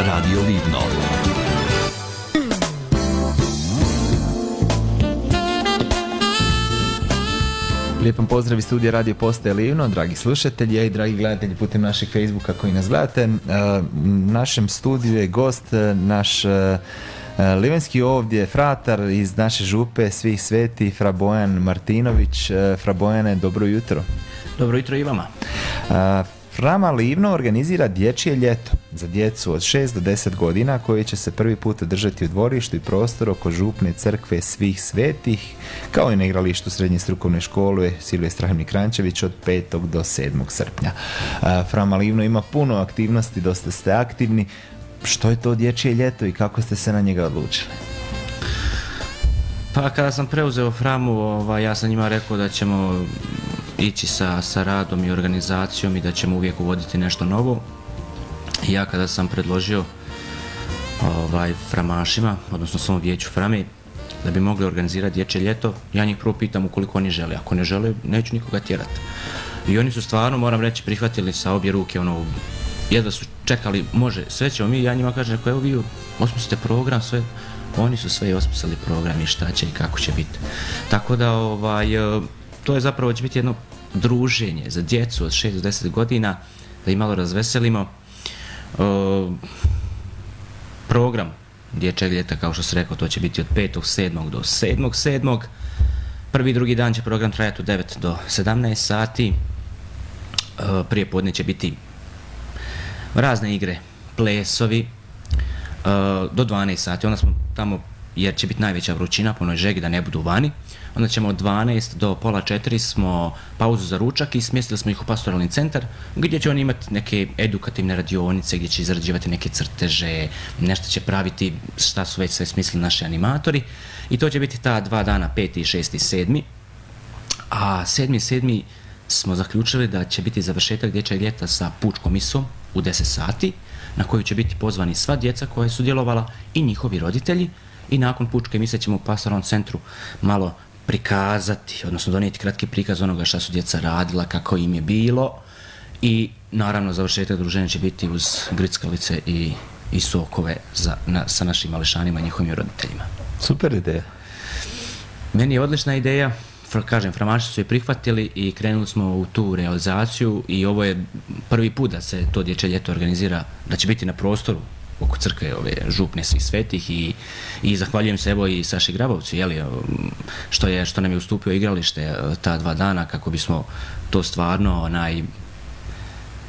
Radio Livno. Lijepan pozdrav iz studija Radio Postaje Livno, dragi slušatelji i dragi gledatelji putem našeg Facebooka koji nas gledate. U našem studiju je gost naš livanjski ovdje fratar iz naše župe Svih sveti, fra Bojan Martinović. Fra Bojane, dobro jutro. Dobro jutro i vama. Frama Livno organizira dječje ljeto za djecu od 6 do 10 godina koje će se prvi put održati u dvorištu i prostoru oko župne crkve Svih svetih, kao i na igralištu srednje strukovne škole Silvestra Hemikrančević od 5. do 7. srpnja. Frama Livno ima puno aktivnosti, dosta ste aktivni. Što je to dječje ljeto i kako ste se na njega odlučili? Pa kada sam preuzeo Framu, ja sam njima rekao da ćemo ići sa radom i organizacijom i da ćemo uvijek uvoditi nešto novo. I ja kada sam predložio framašima, odnosno svom vijeću Frami, da bi mogli organizirati dječje ljeto, ja njih prvo pitam ukoliko oni žele. Ako ne žele, neću nikoga tjerati. I oni su stvarno, moram reći, prihvatili sa obje ruke, jedva su čekali, može, sve ćemo mi, ja njima kažem, evo vi osmislite program, sve, oni su sve osmislili program i šta će i kako će biti. Tako da, to je zapravo će biti jedno druženje za djecu od 6 do 10 godina, da ih malo razveselimo. Program dječjeg ljeta, kao što sam rekao, to će biti od 5.7. do 7.7. Prvi i drugi dan će program trajati od 9 do 17 sati. Prije podne će biti razne igre, plesovi, do 12 sati. Onda smo tamo, jer će biti najveća vrućina, po onoj žegi da ne budu vani. Onda ćemo od 12 do pola 4 smo pauzu za ručak i smjestili smo ih u pastoralni centar gdje će oni imati neke edukativne radionice, gdje će izrađivati neke crteže, nešto će praviti, šta su već sve smislili naši animatori. I to će biti ta 2 dana, 5. 6. 7. A 7. smo zaključili da će biti završetak dječjeg ljeta sa pučkom misom u 10 sati, na koju će biti pozvani sva djeca koja su djelovala i njihovi roditelji. I nakon pučke mise ćemo u pastoralnom centru malo prikazati, odnosno donijeti kratki prikaz onoga šta su djeca radila, kako im je bilo. I naravno završetak druženja će biti uz grickalice i sokove sa našim mališanima i njihovim roditeljima. Super ideja. Meni je odlična ideja. Kažem, framaši su je prihvatili i krenuli smo u tu realizaciju i ovo je prvi put da se to dječje ljeto organizira, da će biti na prostoru oko crkve ove župne Svih svetih i zahvaljujem se evo i Saši Grabovcu, što nam je ustupio igralište ta 2 dana kako bismo to stvarno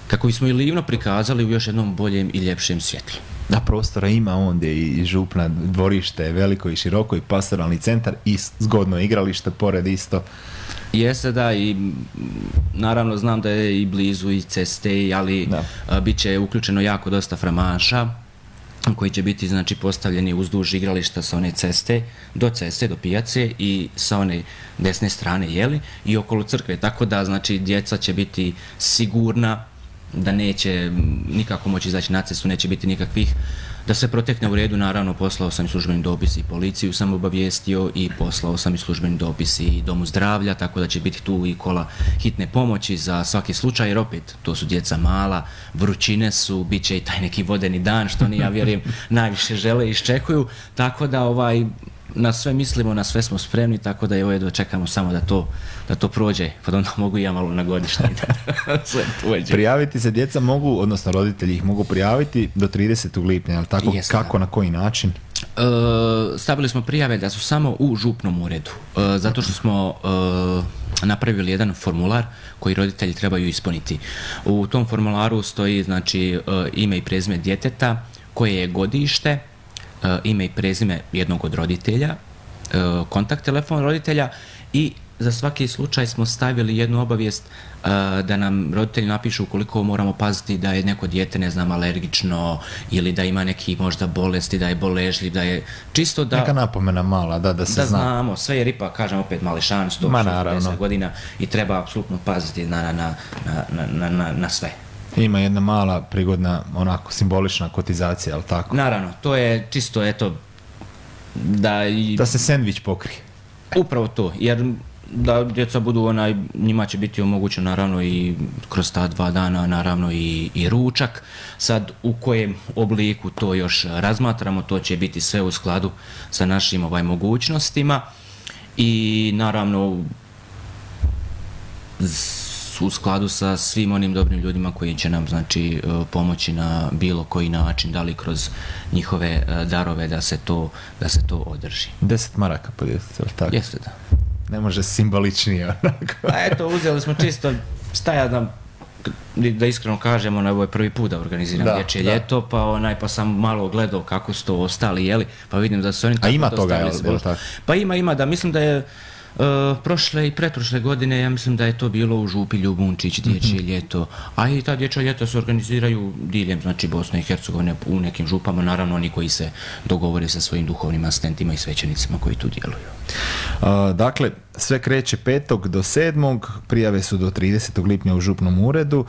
kako bismo i Livno prikazali u još jednom boljem i ljepšem svjetlu. Da, prostora ima ondje i župna dvorište je veliko i široko i pastoralni centar i zgodno igralište pored isto. Jeste, da, i naravno znam da je i blizu i ceste, ali bit će uključeno jako dosta framaša koji će biti postavljeni uzduž igrališta sa one ceste, do pijace i sa one desne strane, i okolo crkve, tako da djeca će biti sigurna da neće nikako moći izaći na cestu, neće biti nikakvih, da se protekne u redu. Naravno, poslao sam i službeni dopis i policiju sam obavijestio i poslao sam i službeni dopis i domu zdravlja, tako da će biti tu i kola hitne pomoći za svaki slučaj, jer opet to su djeca mala, vrućine su, bit će i taj neki vodeni dan što oni, ja vjerujem, najviše žele i iščekuju, tako da na sve mislimo, na sve smo spremni, tako da jedva čekamo samo da to prođe, pa da onda mogu i ja malo na godišnji da sve tuđe. Prijaviti se djeca mogu, odnosno roditelji ih mogu prijaviti do 30. lipnja, ali tako? Jeste, kako, na koji način? Stavili smo prijave da su samo u župnom uredu, zato što smo napravili jedan formular koji roditelji trebaju ispuniti. U tom formularu stoji ime i prezime djeteta, koje je godište, ime i prezime jednog od roditelja, kontakt telefon roditelja i za svaki slučaj smo stavili jednu obavijest da nam roditelji napišu ukoliko moramo paziti da je neko dijete, alergično ili da ima neki možda bolesti, da je boležljiv, da je čisto da... Neka napomena mala, da se zna. Da znamo, sve jer ipak, kažem opet, mališan, 160 godina i treba apsolutno paziti na sve. Ima jedna mala, prigodna, onako, simbolična kotizacija, ali tako? Naravno, to je čisto, da se sendvič pokrije. Upravo to, jer da djeca budu njima će biti omogućeno naravno i kroz ta 2 dana naravno i ručak. Sad u kojem obliku to još razmatramo, to će biti sve u skladu sa našim mogućnostima i naravno u skladu sa svim onim dobrim ljudima koji će nam znači pomoći na bilo koji način, da li kroz njihove darove da se to održi. 10 maraka po djetetu, ali tako? Jeste, da. Ne može simboličnije onako. Pa eto, uzeli smo čisto, da iskreno kažemo, ovo je prvi put da organiziram dječje ljeto, pa sam malo gledao kako su to ostali, jeli, pa vidim da su oni tako. A ima toga, je li tako? Pa ima, da, mislim da je prošle i pretprošle godine, ja mislim da je to bilo u Župi Ljubunčić, dječje ljeto, a i ta dječja ljeta se organiziraju diljem, znači Bosne i Hercegovine, u nekim župama, naravno oni koji se dogovore sa svojim duhovnim asistentima i svećenicima koji tu djeluju. Dakle, sve kreće 5. do 7. Prijave su do 30. lipnja u župnom uredu.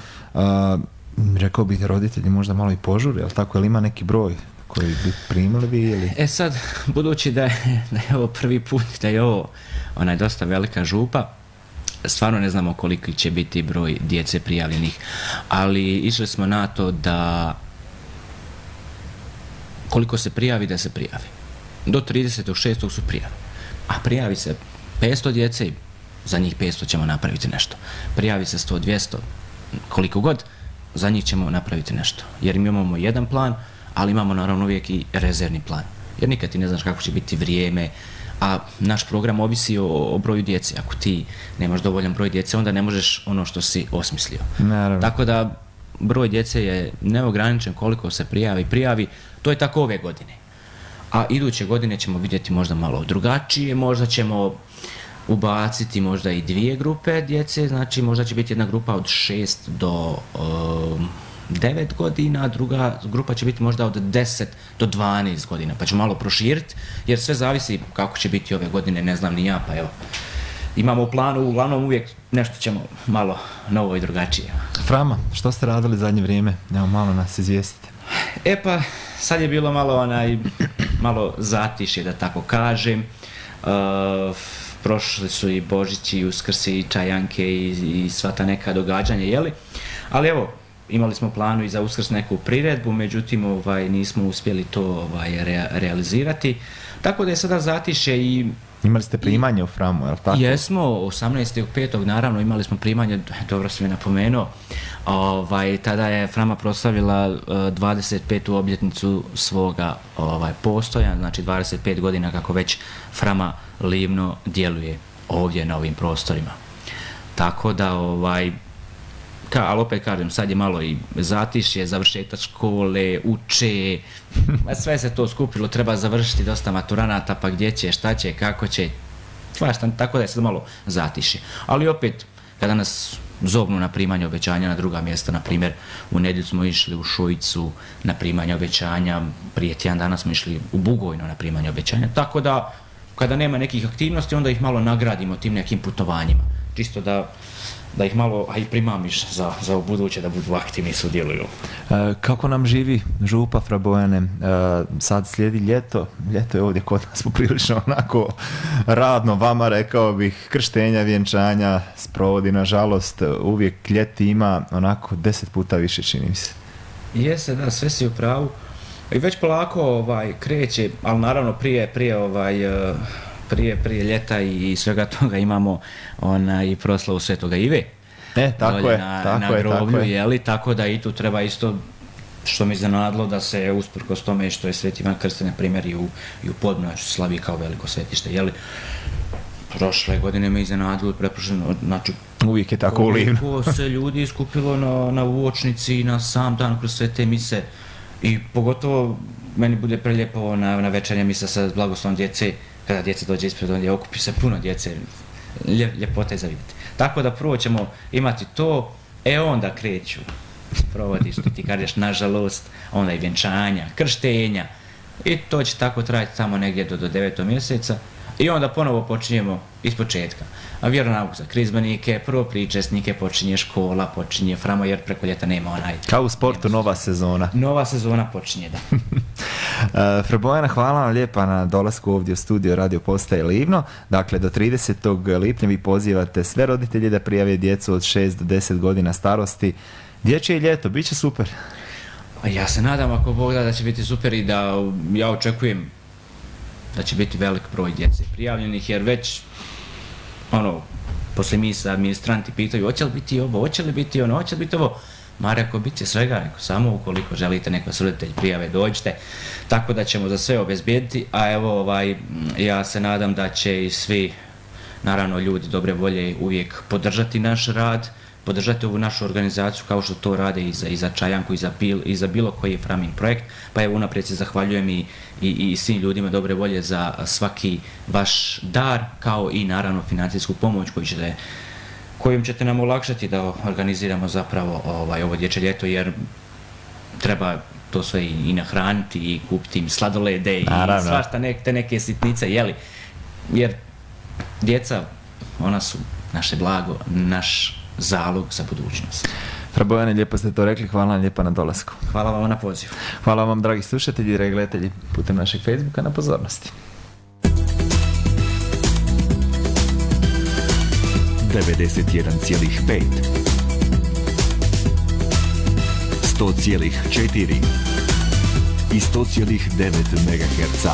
Rekao bih da roditelji možda malo i požure, ali tako, ili ima neki broj koji bi primili vi ili? Sad, budući da je ovo prvi put, da je ovo dosta velika župa, stvarno ne znamo koliki će biti broj djece prijavljenih, ali išli smo na to da koliko se prijavi, da se prijavi. Do 30.6. su prijave. A prijavi se 500 djece, za njih 500 ćemo napraviti nešto. Prijavi se 100, 200, koliko god, za njih ćemo napraviti nešto. Jer mi imamo jedan plan, ali imamo naravno uvijek i rezervni plan. Jer nikad ti ne znaš kako će biti vrijeme, a naš program ovisi o broju djece. Ako ti nemaš dovoljan broj djece, onda ne možeš ono što si osmislio. Naravno. Tako da broj djece je neograničen, koliko se prijavi, to je tako ove godine. A iduće godine ćemo vidjeti možda malo drugačije, možda ćemo ubaciti možda i 2 grupe djece, znači možda će biti jedna grupa od 6 do 9 godina, druga grupa će biti možda od 10 do 12 godina, pa ću malo proširiti, jer sve zavisi kako će biti ove godine, ne znam ni ja, pa evo, imamo u planu, uglavnom uvijek nešto ćemo malo novo i drugačije. Frama, što ste radili zadnje vrijeme? Evo, malo nas izvijestite. Pa, sad je bilo malo zatišje, da tako kažem. Prošli su i Božići, i Uskrsi, i Čajanke i sva ta neka događanja, jeli? Ali evo, imali smo planu i za Uskrs neku priredbu, međutim nismo uspjeli to realizirati. Tako da je sada zatišje i... Imali ste primanje u Framu, je li tako? Jesmo, 18.5. naravno imali smo primanje, dobro si mi napomenuo, tada je Frama proslavila 25. obljetnicu svoga postojanja, znači 25 godina kako već Frama Livno djeluje ovdje na ovim prostorima. Tako da, ali opet kažem, sad je malo i zatišje, završetak škole, uče, sve se to skupilo, treba završiti dosta maturanata, pa gdje će, šta će, kako će, tako da je sad malo zatišje. Ali opet, kada nas zovnu na primanje obećanja na druga mjesta, na primjer u nedjelju smo išli u Šujicu na primanje obećanja, prije tjedan dana smo išli u Bugojno na primanje obećanja, tako da kada nema nekih aktivnosti, onda ih malo nagradimo tim nekim putovanjima, čisto da ih malo, a i primamiš za buduće da budu aktivni i sudjeluju. Kako nam živi župa Fra Bojane? Sad slijedi ljeto je ovdje kod nas poprilično onako radno, vama rekao bih, krštenja, vjenčanja sprovodi, nažalost, uvijek ljeti ima onako 10 puta više, čini mi se. Jeste, da, sve si u pravu. I već polako kreće, ali naravno prije ljeta i svega toga imamo i proslavu Svetoga Ive. Tako je. Na groblju, jeli, tako da i tu treba isto, što mi iznenadilo, da se usprkos tome što je Sveti Ivan Krstitelj, na primjer, i u Podmlaću slavi kao veliko svetište, jeli. Prošle godine me iznenadilo i preprošeno, znači, uvijek je tako u Livnu. Koliko se ljudi iskupilo na uočnici, na sam dan kroz sve te mise. I pogotovo meni bude prelijepo na večernje misa sa blagoslovom djece, kada djeca dođe ispred, onda okupi se puno djece, ljepota je za vidjeti. Tako da prvo ćemo imati to, onda kreću sprovodi, što ti kažeš, nažalost, onda i vjenčanja, krštenja, i to će tako trajati tamo negdje do 9. mjeseca, I onda ponovo počinjemo ispočetka. A vjeronauk za krizmanike, prvo pričesnike, počinje škola, počinje Framo, jer preko ljeta nema onaj... Kao u sportu, nova sezona. Nova sezona počinje, da. Fra Bojana, hvala vam lijepa na dolasku ovdje u studio Radio Postaje Livno. Dakle, do 30. lipnja vi pozivate sve roditelje da prijave djecu od 6 do 10 godina starosti. Dječje ljeto, bit će super. Ja se nadam, ako Bog da će biti super i da ja očekujem da će biti velik broj djece prijavljenih, jer već poslije mi se administranti pitaju hoće li biti ovo, hoće li biti ono, hoće li biti ovo. Ma rekao, bit će svega, rekao, samo ukoliko želite neko roditelj prijave, dođite, tako da ćemo za sve obezbijediti, a evo ja se nadam da će i svi, naravno ljudi dobre volje uvijek podržati naš rad, podržati ovu našu organizaciju kao što to rade i za Čajanku i za bilo koji Framin projekt, pa evo unaprijed se zahvaljujem i svim ljudima dobre volje za svaki vaš dar, kao i naravno financijsku pomoć kojom ćete nam olakšati da organiziramo zapravo ovo dječje ljeto, jer treba to sve i nahraniti i kupiti im sladolede i svašta te neke sitnice, jeli, jer djeca, ona su naše blago, naš zalog za budućnost. Fra Bojane, lijepo ste to rekli, hvala vam lijepa na dolasku. Hvala vam na pozivu. Hvala vam, dragi slušatelji i dragi gledatelji putem našeg Facebooka, na pozornosti. 91,5 100,4 i 100,9 MHz.